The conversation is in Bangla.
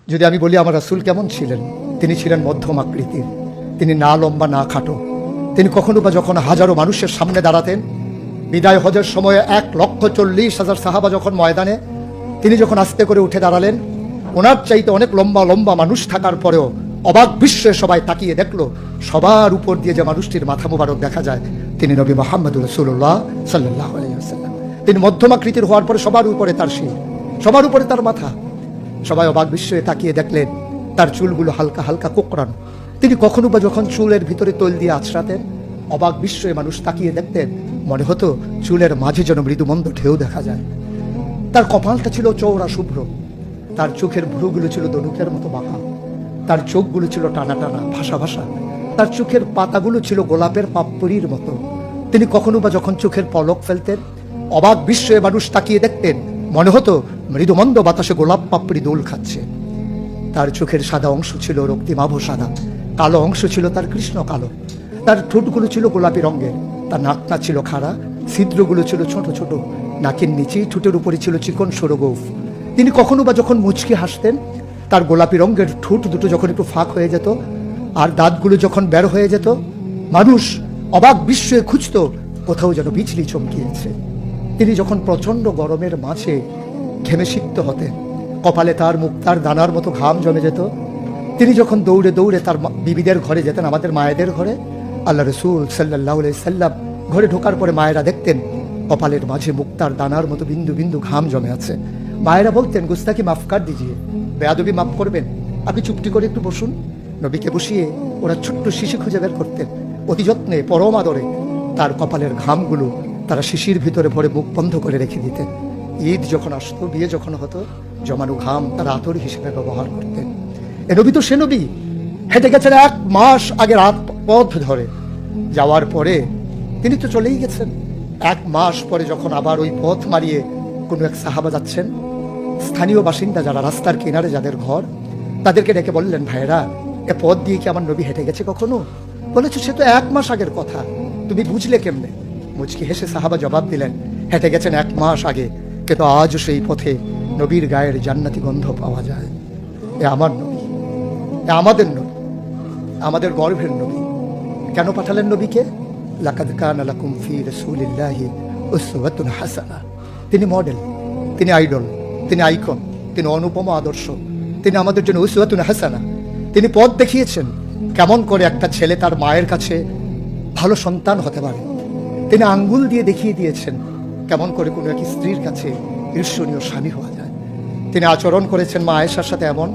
যদি আমি বলি আমার রাসূল কেমন ছিলেন, তিনি ছিলেন মধ্যম আকৃতির, তিনি না লম্বা না খাটো। তিনি কখনো বা যখন হাজারো মানুষের সামনে দাঁড়াতেন, বিদায় হজের সময়ে 1,40,000 সাহাবা যখন ময়দানে, তিনি যখন আস্তে করে উঠে দাঁড়ালেন, ওনার চাইতে অনেক লম্বা লম্বা মানুষ থাকার পরেও অবাক বিশ্বে সবাই তাকিয়ে দেখলো সবার উপর দিয়ে যে মানুষটির মাথা মুবারক দেখা যায়, তিনি নবী মুহাম্মদুর রাসূলুল্লাহ সাল্লাল্লাহু আলাইহি ওয়াসাল্লাম। তিনি মধ্যম আকৃতির হওয়ার পরে সবার উপরে তার শির, সবার উপরে তার মাথা। সবাই অবাক বিস্ময়ে তাকিয়ে দেখলেন তার চুলগুলো হালকা হালকা কোঁকড়ানো। তিনি কখনো বা যখন চুলের ভিতরে তৈল দিয়ে আছড়াতেন, অবাক বিস্ময়ে মানুষ তাকিয়ে দেখতেন, মনে হতো চুলের মাঝে যেন মৃদুমন্দ ঢেউ দেখা যায়। তার কপালটা ছিল চওড়া শুভ্র, তার চোখের ভ্রুগুলো ছিল ধনুকের মতো বাঁকা, তার চোখগুলো ছিল টানা টানা ভাসা ভাসা, তার চোখের পাতাগুলো ছিল গোলাপের পাপড়ির মতো। তিনি কখনো বা যখন চোখের পলক ফেলতেন, অবাক বিস্ময়ে মানুষ তাকিয়ে দেখতেন, মনে হতো মৃদুমন্দ বাতাসে গোলাপ পাপড়ি দোল খাচ্ছে। তার চোখের সাদা অংশ ছিল রক্তিমাভ সাদা, কালো অংশ ছিল তার কৃষ্ণ কালো। তার ঠোঁটগুলো ছিল গোলাপি রঙের, তার নাকটা ছিল খাড়া, ছিদ্রগুলো ছিল ছোট ছোট, নাকের নিচেই ঠোঁটের উপরে ছিল চিকন সরু গোঁফ। তিনি কখনো বা যখন মুচকি হাসতেন, তার গোলাপি রঙের ঠোঁট দুটো যখন একটু ফাঁক হয়ে যেত আর দাঁতগুলো যখন বের হয়ে যেত, মানুষ অবাক বিস্ময়ে খুঁজত কোথাও যেন বিজলি চমকিয়েছে। তিনি যখন প্রচন্ড গরমের মাঝে ঘেমে সিক্ত হতেন, কপালে তার মুক্তার দানার মতো ঘাম জমে যেত, তিনি যখন দৌড়ে দৌড়ে তার বিবিদের ঘরে যেতেন, আমাদের মায়েদের ঘরে, আল্লাহ রাসূল সাল্লাল্লাহু আলাইহি সাল্লাম ঘরে ঢোকার পরে মায়েরা দেখতেন কপালের মাঝে মুক্তার দানার মতো বিন্দু বিন্দু ঘাম জমে আছে। মায়েরা বলতেন, গুস্তাকি মাফ কর দিজিয়ে, বেয়াদবি মাফ করবেন, আপনি চুপটি করে একটু বসুন। নবীকে বসিয়ে ওরা ছোট্ট শিশি খুঁজে বের করতেন, অতি যত্নে পরম আদরে তার কপালের ঘামগুলো তারা শিশির ভিতরে ভরে মুখ বন্ধ করে রেখে দিতেন। ঈদ যখন আসতো, বিয়ে যখন হতো, জমানো ঘাম তারা আতর হিসেবে ব্যবহার করতেন। এ নবী তো সে নবী, হেঁটে গেছেন 1 মাস আগে রাত পথ ধরে, যাওয়ার পরে তিনি তো চলেই গেছেন। 1 মাস পরে যখন আবার ওই পথ মারিয়ে কোনো এক সাহাবা যাচ্ছেন, স্থানীয় বাসিন্দা যারা রাস্তার কিনারে যাদের ঘর, তাদেরকে ডেকে বললেন, ভাইরা এ পথ দিয়ে কি আমার নবী হেঁটে গেছে কখনো? বলেছে, সে তো 1 মাস আগের কথা, তুমি বুঝলে কেমনে? মুচকি হেসে সাহাবা জবাব দিলেন, হেঁটে গেছেন 1 মাস আগে, কিন্তু আজও সেই পথে নবীর গায়ের জান্নাতি গন্ধ পাওয়া যায়। এ আমার নবী, এ আমাদের নবী, আমাদের গর্ভের নবী। কেন পাঠালেন নবীকে? লাকাদ কানা লাকুম ফি রাসূলিল্লাহি উসওয়াতুন হাসানাহ। তিনি মডেল, তিনি আইডল, তিনি আইকন, তিনি অনুপম আদর্শ, তিনি আমাদের জন্য উসওয়াতুন হাসানাহ। তিনি পথ দেখিয়েছেন কেমন করে একটা ছেলে তার মায়ের কাছে ভালো সন্তান হতে পারে। তিনি আঙ্গুল দিয়ে দেখিয়ে দিয়েছেন কেমন করে কোনো এক স্ত্রীর কাছে ঈর্ষণীয় স্বামী হওয়া যায়। তিনি আচরণ করেছেন মা আয়েশার সাথে এমন,